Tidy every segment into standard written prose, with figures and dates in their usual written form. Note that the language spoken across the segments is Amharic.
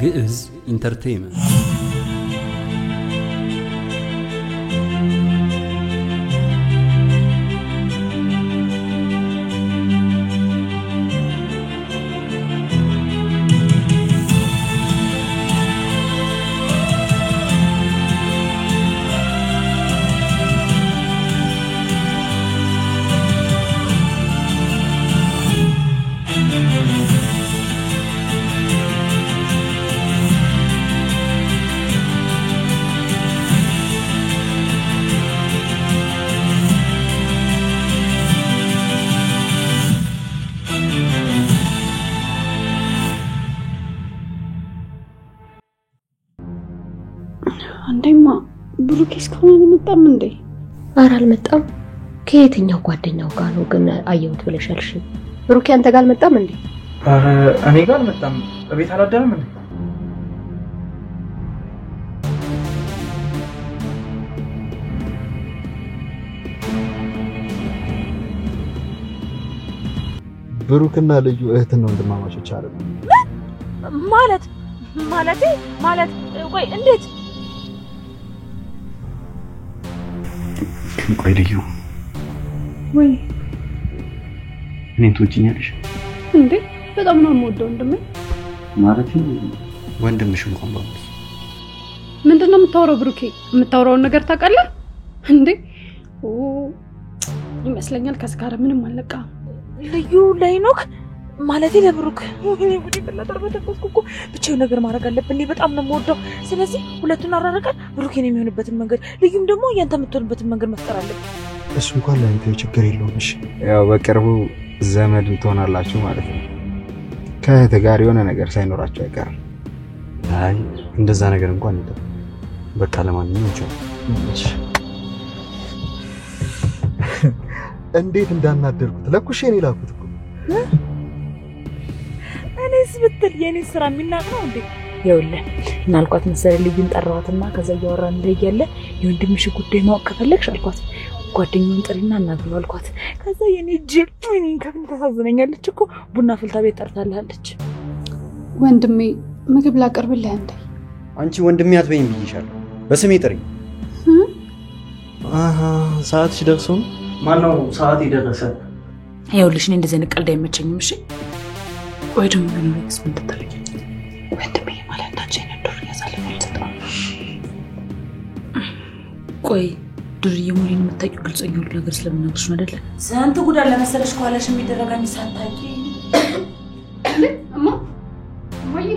ግዕዝ ኢንተርቴይንመንት አንዴማ ብሩክ እስካሁን አልመጣም እንዴ? ኧረ አልመጣም። ከየትኛው ጓደኛው ጋር ነው ግን አየሁት ብለሻልሽ? ብሩክ አንተ ጋር አልመጣም እንዴ? ኧረ እኔ ጋር አልመጣም። እቤት አላደረም እንዴ? ብሩክና ልዩ እህትና ወንድማማቾች አይደል? ማለት ቆይ እንዴት? ቆይ ልዩ ወይ እኔን ትወጂኛለሽ እንዴ? በጣም ነው የምወደው ወንድሜ። ማለት ወንድምሽ እንኳን ባንስ ምንድነው የምታወራው ብሩኬ? የምታወራውን ነገር ታውቃለህ እንዴ? ይመስለኛል ከስካረ ምንም አልለቃም። ልዩ ለይኖክ ማለት ለብሩክ ወይኔ ጉዲ በላጠር በተቆስኩ ብቻው ነገር ማድረግ አለብኝ። በጣም ነው የምወደው። ስለዚህ ሁለቱን አራረቀን ብሩክን የሚሆንበትን መንገድ ልዩም ደግሞ ያንተ የምትሆንበትን መንገድ መፍጠር አለብን። እሱ እንኳን ለአንተ ችግር የለውም። እሺ ያው በቅርቡ ዘመድ ትሆናላችሁ ማለት ነው። ከእህት ጋር የሆነ ነገር ሳይኖራችሁ አይቀርም። አይ እንደዛ ነገር እንኳን የለም። በቃ ለማንኛውም ይቻላል። እንዴት እንዳናደርኩት ለኩሽ እኔ ላኩት እኮ እኔስ ብትል የኔ ስራ የሚናቀው እንዴ? ይኸውልህ እናልኳት መሰለ ልዩን ጠራዋትና ከዛ ያወራን እንደያለ የወንድምሽ ጉዳይ ማወቅ ከፈለግሽ አልኳት ጓደኛውን ጥሪና እናግሩ አልኳት። ከዛ የኔ ጅል ምን ከምን ተሳዝነኛለች እኮ ቡና ፍልታ ቤት ጠርታለች። ወንድሜ ምግብ ላቀርብልህ እንዴ? አንቺ ወንድሜ አትበይኝ ብዬሻለሁ። በስሜ ጥሪ። ሰዓትሽ ደርሶ ማነው ሰዓት ይደረሰ? ይኸውልሽ እኔ እንደዚህ ንቀልዳ አይመቸኝም። እሺ ወይ ደግሞ ምን ወይስ ምን ተጠረኝ? ወንድሜ ማለት አንቺ ነበር ያሳለፈው ተጣ ቆይ ዱርዬ ሙሉን የምታውቂው ግልጽኛ ሁሉ ነገር ስለምናገርሽ ነው አይደለ? ስንት ጉዳይ ለመሰለሽ ኳላሽ የሚደረጋኝ ሳታቂ እማ ወይ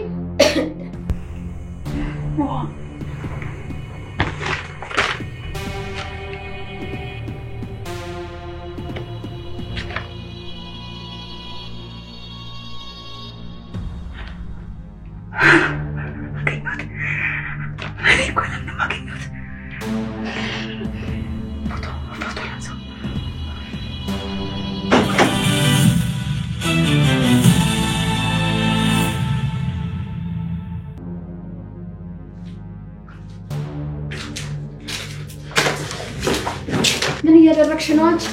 ምን እያደረግሽ ነው አንቺ?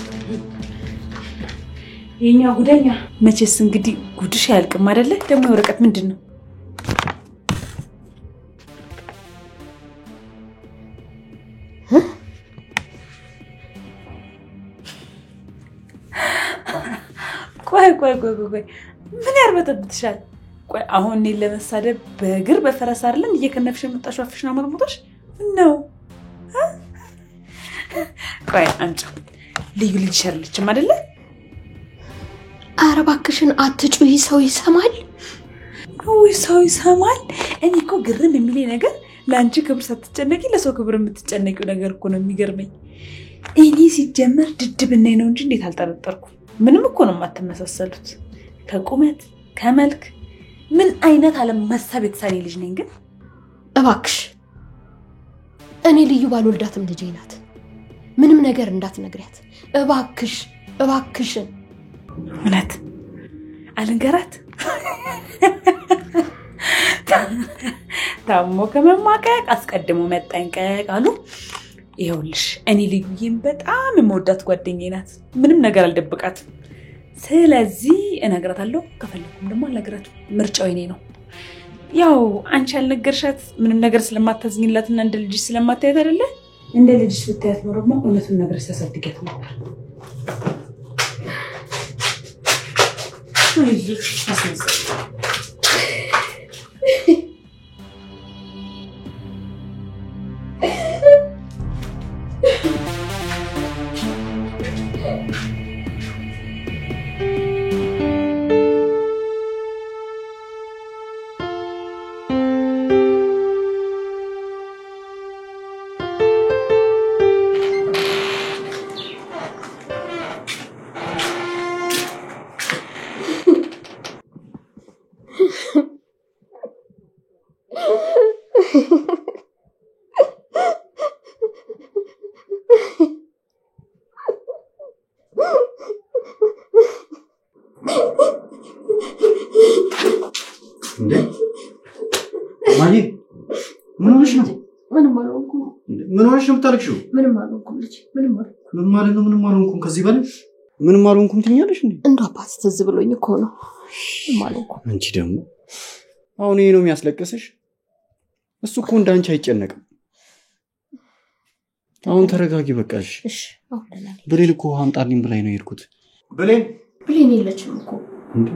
የኛ ጉደኛ መቼስ እንግዲህ ጉድሽ ያልቅም አይደለ? ደግሞ ወረቀት ምንድነው? ቆይ ምን ያርበተብትሻል? ቆይ አሁን እኔ ለመሳደብ በእግር በፈረስ አይደለም እየከነፍሽ መጣሽው አፍሽና መርሙታሽ ነው። ቆይ አንቺ ልዩ ልጅ ሸርልችም አይደለ? ኧረ እባክሽን አትጩሂ፣ ሰው ይሰማል። ወይ ሰው ይሰማል? እኔ እኮ ግርም የሚለኝ ነገር ለአንቺ ክብር ሳትጨነቂ ለሰው ክብር የምትጨነቂው ነገር እኮ ነው የሚገርመኝ። እኔ ሲጀመር ድድብና ነው እንጂ እንዴት አልጠረጠርኩም። ምንም እኮ ነው የማትመሳሰሉት ከቁመት ከመልክ። ምን አይነት አለም መሳብ የተሳኔ ልጅ ነኝ ግን። እባክሽ እኔ ልዩ ባልወልዳትም ልጄ ናት። ምንም ነገር እንዳትነግሪያት እባክሽን። እውነት አልንገራት? ታሞ ከመማቀቅ አስቀድሞ መጠንቀቅ አሉ። ይኸውልሽ እኔ ልዩዬን በጣም የምወዳት ጓደኛዬ ናት። ምንም ነገር አልደብቃትም። ስለዚህ እነግራታለሁ። ከፈለኩም ደግሞ አልነግራትም። ምርጫው የኔ ነው። ያው አንቺ ያልነገርሻት ምንም ነገር ስለማታዝኝላትና እንደ ልጅ ስለማታያት አይደለ? እንደ ልጅ ብታያት ነው ደግሞ እውነቱን ነገር ተሰድገት ነበር። አይዞሽ አስነሳ ማሂ ምን ሆነሽ ነው? ምንም አልሆንኩም። ምን ሆነሽ ነው የምታለቅሽው? ምንም አልሆንኩም ልጅ ምንም አልሆንኩም። ምን ማለት ነው? ምንም አልሆንኩም። ከዚህ በላይ ምንም አልሆንኩም ትኛለሽ እንዴ? እንደው አባት ትዝ ብሎኝ እኮ ነው። ምንም አልሆንኩም። አንቺ ደግሞ አሁን ይሄ ነው የሚያስለቅስሽ? እሱ እኮ እንዳንቺ አይጨነቅም። አሁን ተረጋጊ በቃሽ። እሺ አሁን ደህና ነኝ። ብሌን እኮ አምጣልኝ ብላኝ ነው የሄድኩት። ብሌን የለችም እኮ።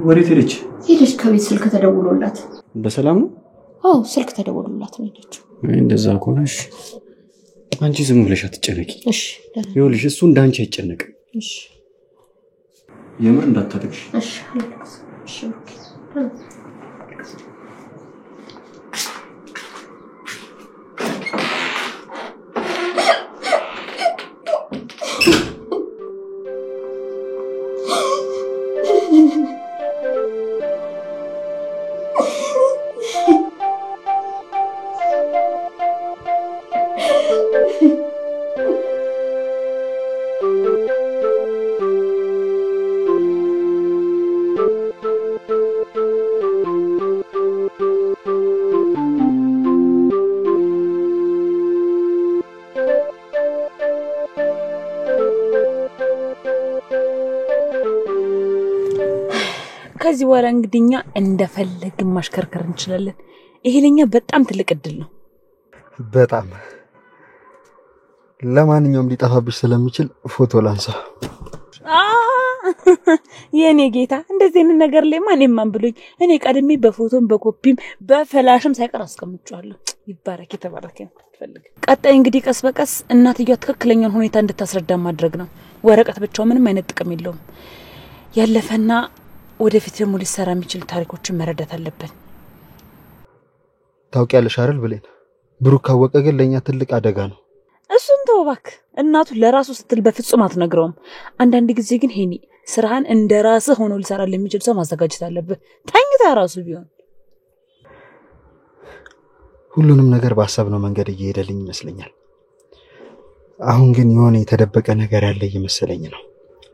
ወዴት ሄደች? ሄደች ከቤት ስልክ ተደውሎላት። በሰላም ነው? አዎ ስልክ ተደውሎላት ነው ሄደችው። እንደዛ ከሆነሽ አንቺ ዝም ብለሽ አትጨነቂ። እሺ ይኸውልሽ እሱ እንዳንቺ አይጨነቅም። እሺ የምር እንዳታለቅሽ። እሺ እሺ ከዚህ ወራ እንግዲኛ እንደፈለግን ማሽከርከር እንችላለን። ይሄ ለኛ በጣም ትልቅ እድል ነው። በጣም ለማንኛውም ሊጠፋብሽ ስለሚችል ፎቶ ላንሳ። የኔ ጌታ እንደዚህ አይነት ነገር ላይ ማን ብሎኝ እኔ ቀድሜ በፎቶም በኮፒም በፍላሽም ሳይቀር አስቀምጫለሁ። ይባረክ የተባረከ ፈልግ። ቀጣይ እንግዲህ ቀስ በቀስ እናትየው ትክክለኛውን ሁኔታ እንድታስረዳ ማድረግ ነው። ወረቀት ብቻው ምንም አይነት ጥቅም የለውም። ያለፈና ወደፊት ደግሞ ሊሰራ የሚችል ታሪኮችን መረዳት አለብን። ታውቂያለሽ አይደል ብሌን፣ ብሩክ ካወቀ ግን ለኛ ትልቅ አደጋ ነው። እሱን ተው እባክህ። እናቱ ለራሱ ስትል በፍጹም አትነግረውም። አንዳንድ ጊዜ ግን ሄኒ ስራህን እንደራስህ ሆኖ ሊሰራል የሚችል ሰው ማዘጋጀት አለብህ። ተኝታ ራሱ ቢሆን ሁሉንም ነገር ባሰብነው መንገድ እየሄደልኝ ይመስለኛል። አሁን ግን የሆነ የተደበቀ ነገር ያለ እየመሰለኝ ነው።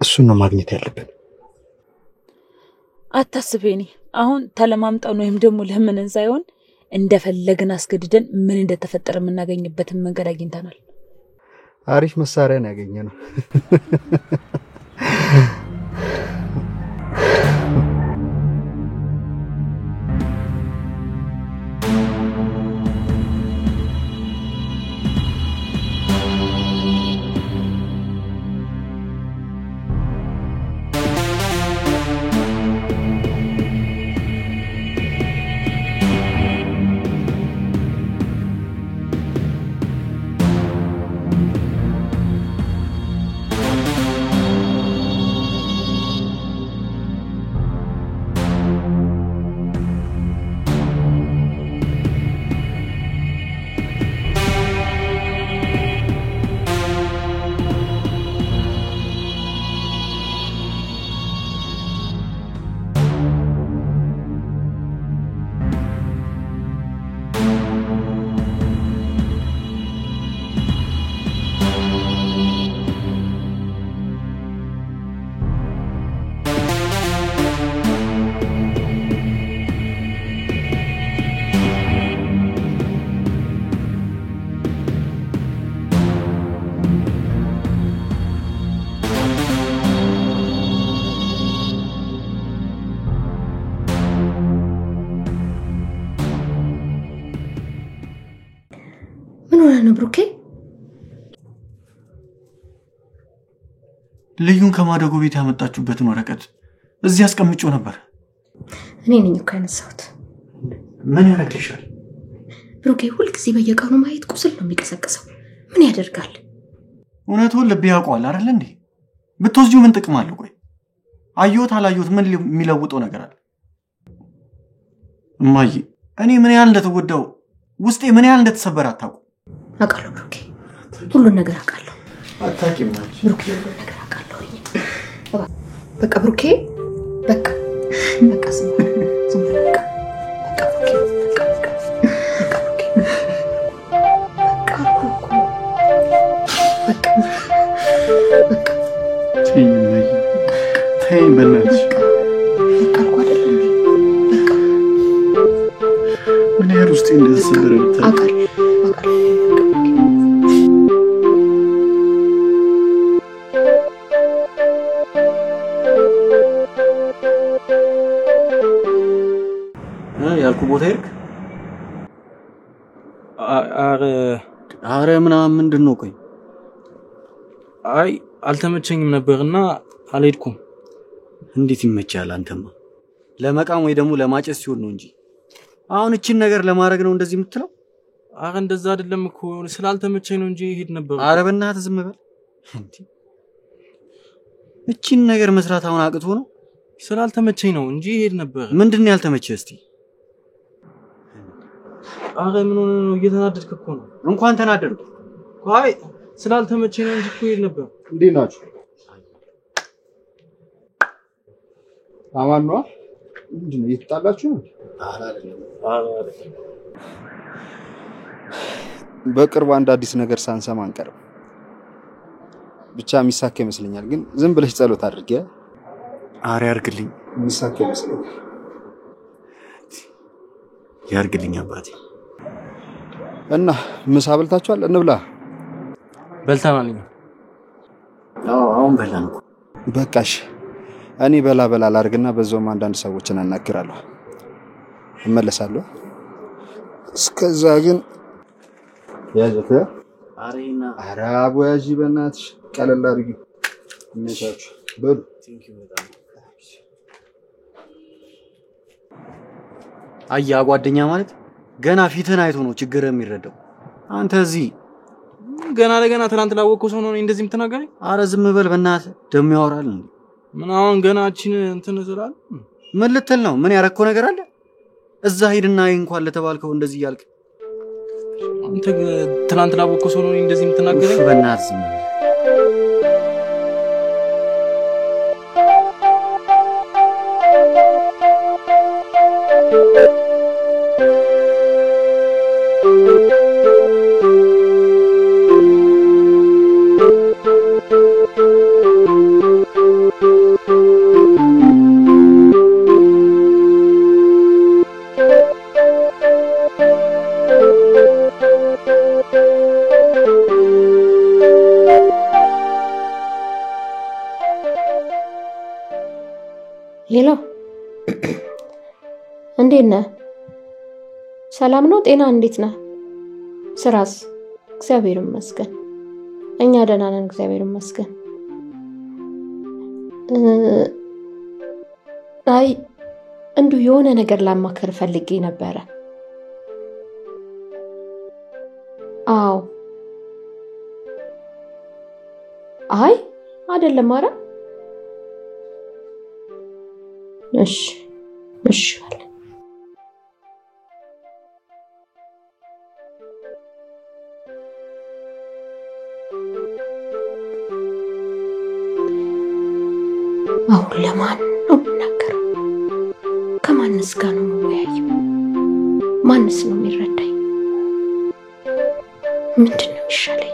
እሱን ነው ማግኘት ያለብን። አታስብ ሄኒ፣ አሁን ተለማምጠን ወይም ደግሞ ለምንን ሳይሆን እንደፈለግን አስገድደን ምን እንደተፈጠረ የምናገኝበትን መንገድ አግኝተናል። አሪፍ መሳሪያ ነው ያገኘነው። ነው ብሩኬ? ልዩን ከማደጎ ቤት ያመጣችሁበትን ወረቀት እዚህ አስቀምጬው ነበር። እኔ ነኝ እኮ ያነሳሁት። ምን ያደርግልሻል? ብሩኬ ሁልጊዜ በየቀኑ ማየት ቁስል ነው የሚቀሰቅሰው። ምን ያደርጋል? እውነቱን ልብ ያውቀዋል አይደል እንዴ? ብትወስጂው ምን ጥቅም አለው? ቆይ አየሁት አላየሁት ምን የሚለውጠው ነገር አለ? እማዬ እኔ ምን ያህል እንደተጎዳው ውስጤ ምን ያህል እንደተሰበረ አታውቁ? አውቃለሁ ብሩኬ፣ ሁሉን ነገር አውቃለሁ። አታውቂም አንቺ። ብሩኬ ሁሉን ነገር አውቃለሁ። በቃ ብሩኬ በቃ ዝም በቃ ብሩኬ በቃ ተይኝ በእናትሽ። ምን ያህል ውስጤ እንደተሰበረ ብታውቂ። ያልኩ ቦታ ሄድክ? አረ ምናምን ምንድን ነው? ቆይ አይ አልተመቸኝም ነበርና አልሄድኩም። እንዴት ይመቻል? አንተማ ለመቃም ወይ ደግሞ ለማጨስ ሲሆን ነው እንጂ አሁን እቺን ነገር ለማድረግ ነው እንደዚህ የምትለው? አረ እንደዛ አይደለም እኮ ስላልተመቸኝ ነው እንጂ ሄድ ነበር። አረ በእናትህ ዝም በል እንዴ! እቺን ነገር መስራት አሁን አቅቶ ነው? ስላልተመቸኝ ነው እንጂ ሄድ ነበር። ምንድነው ያልተመቸህ? እስቲ አረ ምን ሆነ ነው? እየተናደድክ እኮ ነው። እንኳን ተናደድኩ። አይ ስላልተመቸኝ ነው እንጂ እኮ ሄድ ነበር። እንዴት ናችሁ? አማን ነው? ምንድነው እየተጣላችሁ ነው? በቅርቡ አንድ አዲስ ነገር ሳንሰማ አንቀርም። ብቻ የሚሳካ ይመስለኛል። ግን ዝም ብለሽ ጸሎት አድርጌ። አረ ያርግልኝ። የሚሳካ ይመስለኛል። ያርግልኝ አባቴ። እና ምሳ በልታችኋል? እንብላ። በልተናል። አሁን በላን እኮ። በቃሽ። እኔ በላ ላርግና በዛውም አንዳንድ ሰዎችን አናግራለሁ። እመለሳለሁ። እስከዛ ግን ያዘተ አሬና አራቡ ያጂ በእናትሽ ቀለል አድርጊ። እነታችሁ በሉ። አያ ጓደኛ ማለት ገና ፊትን አይቶ ነው ችግር የሚረዳው። አንተ እዚህ ገና ለገና ትናንት ላወቀው ሰው ነው እንደዚህ የምትናገረኝ? አረ ዝም በል በእናትህ። ደም ያወራል። ምን አሁን ገናችን እንትን ዝላል? ምን ልትል ነው? ምን ያረከው ነገር አለ? እዛ ሄድና እንኳን ለተባልከው እንደዚህ ያልክ አንተ ትናንት ላወቀው ሰው ነው እንደዚህ የምትናገረኝ? በእናትህ ዝም በል። ሄሎ እንዴት ነህ? ሰላም ነው? ጤና እንዴት ነህ? ስራስ? እግዚአብሔር ይመስገን እኛ ደህና ነን፣ እግዚአብሔር ይመስገን። አይ እንዱ የሆነ ነገር ላማከር ፈልጌ ነበረ። አዎ አይ አይደለም ማራ እሺ አለ። አሁን ለማን ነው የምናገረው? ከማንስ ጋር ነው የምወያየው? ማንስ ነው የሚረዳኝ? ምንድን ነው የሚሻለኝ?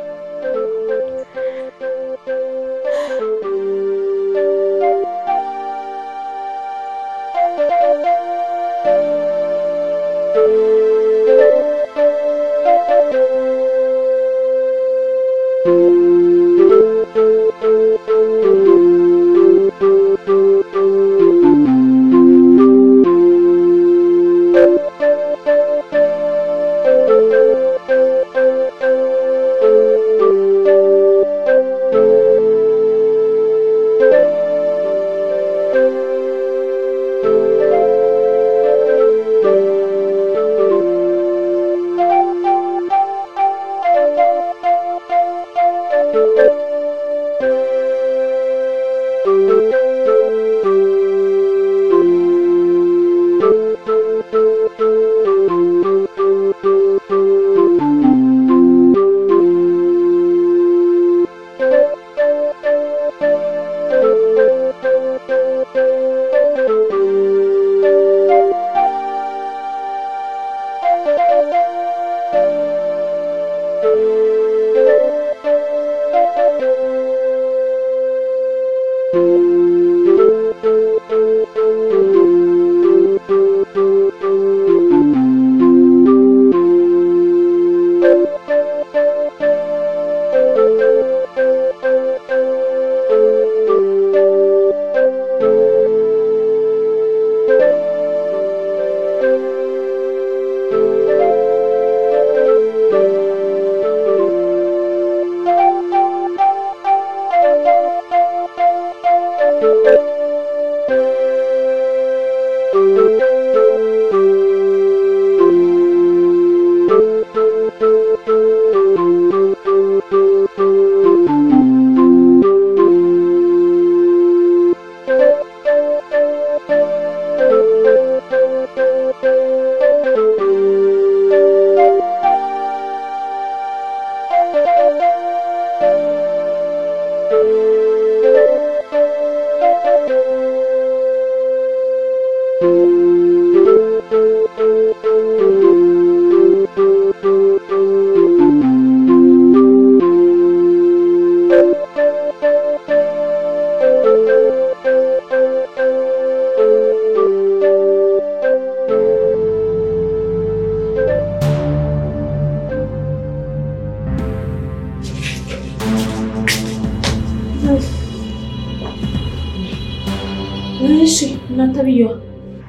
እሺ እናንተ ብየዋ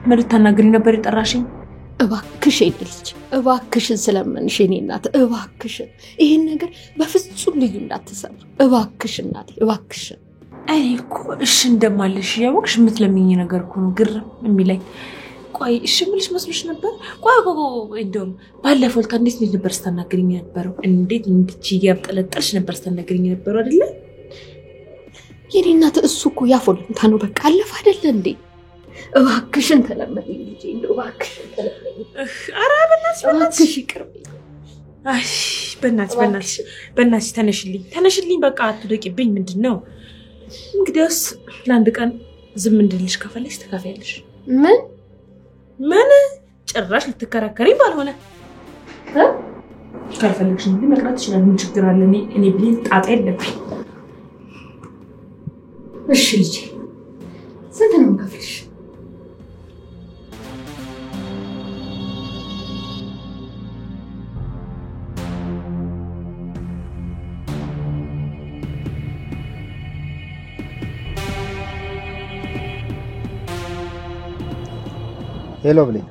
ምን ልታናግሪኝ ነበር የጠራሽኝ? እባክሽ የኔ ልጅ እባክሽን ስለምንሽ የኔ እናት እባክሽን ይሄን ነገር በፍጹም ልዩ እንዳትሰማ እባክሽ እናቴ እባክሽን። እኔ እኮ እሺ እንደማልሽ ያወቅሽ የምትለምኚኝ ነገር እኮ ነው ግር የሚለኝ። ቆይ እሺ ምልሽ መስሎሽ ነበር? ቆይ እንደውም ባለፈው እንዴት ነበር ስታናግሪኝ ነበረው? እንዴት እያብጠለጠልሽ ነበር ስታናግሪኝ ነበረው አይደለ? የኔ እናት እሱ እኮ ያፎልንታ ነው በቃ አለፈ አይደለ እንዴ? እባክሽን ተለመደኝ ልጄ እንደው እባክሽን ተለመደኝ። ኧረ በእናትሽ ይቅርብኝ። አይ በእናትሽ ተነሽልኝ በቃ አትደቂብኝ። ምንድነው እንግዲያውስ ለአንድ ቀን ዝም እንድልሽ ከፈለሽ ተካፈያለሽ። ምን ጭራሽ ልትከራከሪ ባልሆነ ካልፈለግሽ እንግዲህ መቅረት ይችላል። ምን ችግር አለ? እኔ ብሌን ጣጣ የለብኝ። እሺ ልጄ ስንት ነው የምከፍልሽ? ሄሎ ብሌን፣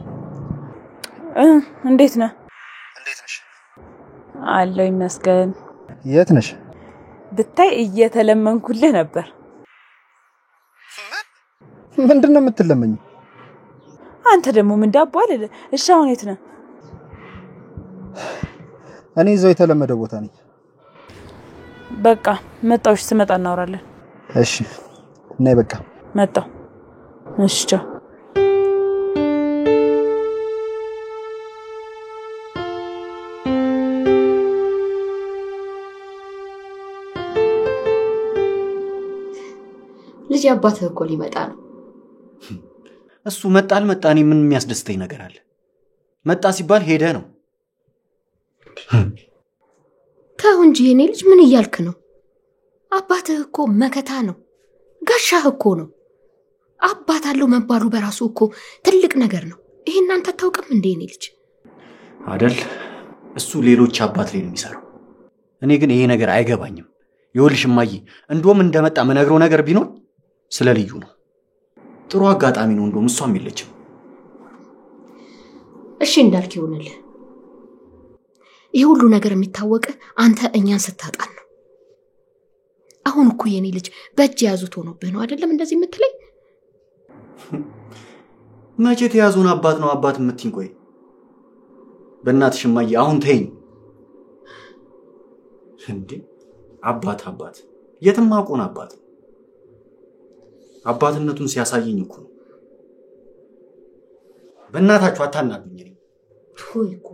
እንዴት ነህ? እንዴት ነሽ? አለሁ ይመስገን። የት ነሽ? ብታይ እየተለመንኩልህ ነበር። ምንድነው የምትለመኝ? አንተ ደግሞ ምን ዳቦ አይደለ? እሺ አሁን የት ነህ? እኔ እዛው የተለመደ ቦታ ነኝ። በቃ መጣሁሽ፣ ስመጣ እናወራለን። እሺ ነይ በቃ መጣሁ። እሺ ቻው። ልጅ አባትህ እኮ ሊመጣ ነው። እሱ መጣ አልመጣ እኔ ምን የሚያስደስተኝ ነገር አለ? መጣ ሲባል ሄደ ነው። ተው እንጂ የኔ ልጅ ምን እያልክ ነው? አባትህ እኮ መከታ ነው፣ ጋሻህ እኮ ነው። አባት አለው መባሉ በራሱ እኮ ትልቅ ነገር ነው። ይሄን አንተ አታውቅም እንዴ የኔ ልጅ? አይደል? እሱ ሌሎች አባት ላይ ነው የሚሰራው። እኔ ግን ይሄ ነገር አይገባኝም። ይኸውልሽ እማዬ፣ እንደውም እንደመጣ መነግረው ነገር ቢኖር ስለ ልዩ ነው። ጥሩ አጋጣሚ ነው። እንደውም እሷም የለችም። እሺ እንዳልክ ይሆንልህ። ይሄ ሁሉ ነገር የሚታወቅ አንተ እኛን ስታጣን ነው። አሁን እኮ የኔ ልጅ በእጅ ያዙት ሆኖብህ ነው አይደለም እንደዚህ የምትለኝ? መቼ ተያዙን አባት ነው አባት የምትይኝ? ቆይ በእናትሽ እማዬ አሁን ተይኝ እንዴ። አባት የትም አቆን አባትነቱን ሲያሳየኝ እኮ ነው። በእናታችሁ አታናዱኝ። ሆይ እኮ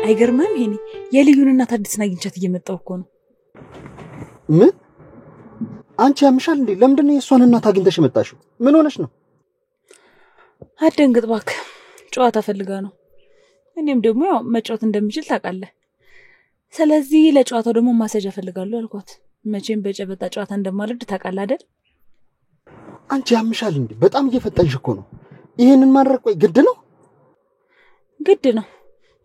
አይገርምም? ይሄኔ የልዩን እናት አዲስን አግኝቻት እየመጣሁ እኮ ነው። ምን? አንቺ ያምሻል እንዴ? ለምንድን ነው የእሷን እናት አግኝተሽ መጣሽው? ምን ሆነሽ ነው? አትደንግጥ እባክህ፣ ጨዋታ ፈልጋ ነው። እኔም ደግሞ ያው መጫወት እንደምችል ታውቃለህ። ስለዚህ ለጨዋታው ደግሞ ማሰጃ ፈልጋለሁ አልኳት። መቼም በጨበጣ ጨዋታ እንደማልወድ ታውቃለህ አይደል? አንቺ ያምሻል እንዴ? በጣም እየፈጠንሽ እኮ ነው። ይሄንን ማድረግ ቆይ ግድ ነው? ግድ ነው።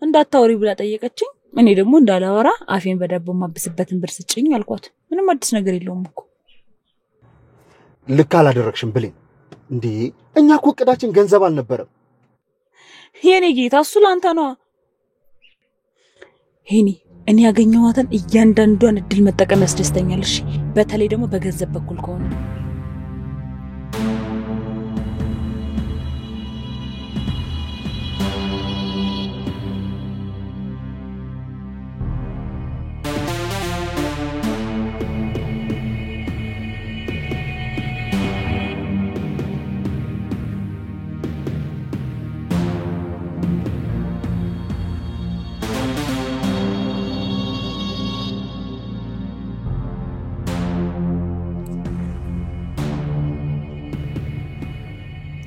እንዳታወሪ ብላ ጠየቀችኝ። እኔ ደግሞ እንዳላወራ አፌን በዳቦ ማብስበትን ብር ስጭኝ አልኳት። ምንም አዲስ ነገር የለውም እኮ። ልክ አላደረግሽም ብሌን። እንዴ እኛ እኮ እቅዳችን ገንዘብ አልነበረም። የኔ ጌታ እሱ ላንተ ነው። ሄኒ እኔ ያገኘኋትን እያንዳንዷን እድል መጠቀም ያስደስተኛል። እሺ በተለይ ደግሞ በገንዘብ በኩል ከሆነ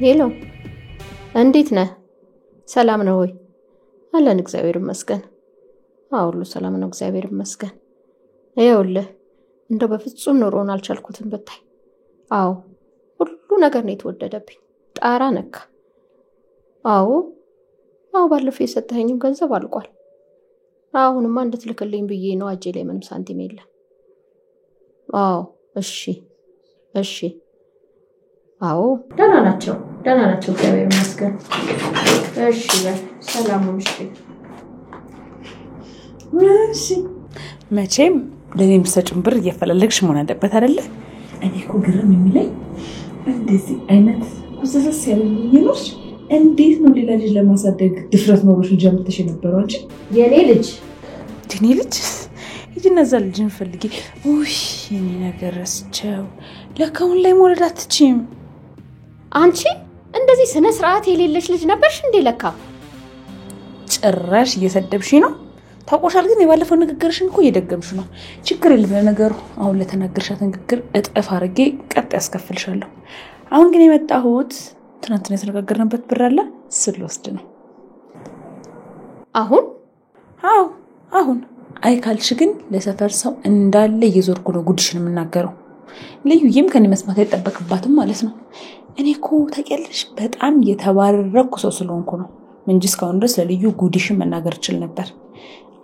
ሄሎ፣ እንዴት ነህ? ሰላም ነው ወይ? አለን እግዚአብሔር ይመስገን። ሁሉ ሰላም ነው እግዚአብሔር ይመስገን። ይኸውልህ እንደው በፍጹም ኑሮን አልቻልኩትም ብታይ። ሁሉ ነገር ነው የተወደደብኝ፣ ጣራ ነካ። ባለፈው የሰጠኸኝም ገንዘብ አልቋል። አሁንማ እንድትልክልኝ ብዬ ነው። እጄ ላይ ምንም ሳንቲም የለም። እሺ ደህና ናቸው እግዚአብሔር ይመስገን። እሺ ሰላም ሁን። እሺ መቼም ለኔ የምትሰጪውን ብር እየፈላለግሽ መሆን አለበት አይደለ? እኔ እኮ ግርም የሚለኝ እንደዚህ አይነት ኩስስስ ያለ ይኖርሽ እንዴት ነው ሌላ ልጅ ለማሳደግ ድፍረት ኖሮሽ ጀምርተሽ የነበረው አንቺ? የኔ ልጅ ሂጂና እዛ ልጅን ፈልጊ። የኔ ነገር ረስቸው። ለካሁን ላይ መውለድ አትችይም አንቺ። እንደዚህ ስነ ስርዓት የሌለሽ ልጅ ነበርሽ እንዴ? ለካ ጭራሽ እየሰደብሽ ነው። ታውቆሻል። ግን የባለፈው ንግግርሽን እኮ እየደገምሽ ነው። ችግር የለም ለነገሩ። አሁን ለተናገርሻት ንግግር እጥፍ አድርጌ ቀጥ ያስከፍልሻለሁ። አሁን ግን የመጣሁት ትናንትና የተነጋገርንበት ብር አለ ስለወስድ ነው። አሁን አይ ካልሽ ግን ለሰፈር ሰው እንዳለ እየዞርኩ ነው ጉድሽን የምናገረው። ልዩዬም ከኔ መስማት አይጠበቅባትም ማለት ነው። እኔ እኮ ታውቂያለሽ በጣም የተባረረኩ ሰው ስለሆንኩ ነው እንጂ እስካሁን ድረስ ለልዩ ጉድሽን መናገር እችል ነበር።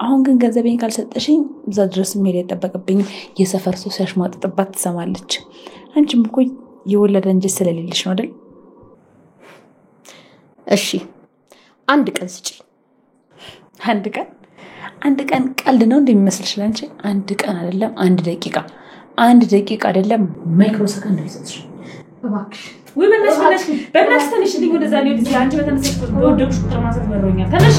አሁን ግን ገንዘቤን ካልሰጠሽኝ እዛ ድረስ መሄድ አይጠበቅብኝም። የሰፈር ሰው ሲያሽሟጥጥባት ትሰማለች። አንቺም እኮ የወለደ እንጂ ስለሌለሽ ነው አይደል? እሺ አንድ ቀን ስጪ። አንድ ቀን ቀልድ ነው እንደሚመስልሽ ላንቺ? አንድ ቀን አይደለም፣ አንድ ደቂቃ አይደለም፣ ማይክሮ ሰከንድ ይሰጥሽ። እባክሽ ወይ በእናትሽ ተነሽ። ልጅ ወደዛ ነው። አንቺ በተነሳሽ ወደቅሽ ቁጥር ማሰብ መሮኛል። ተነሺ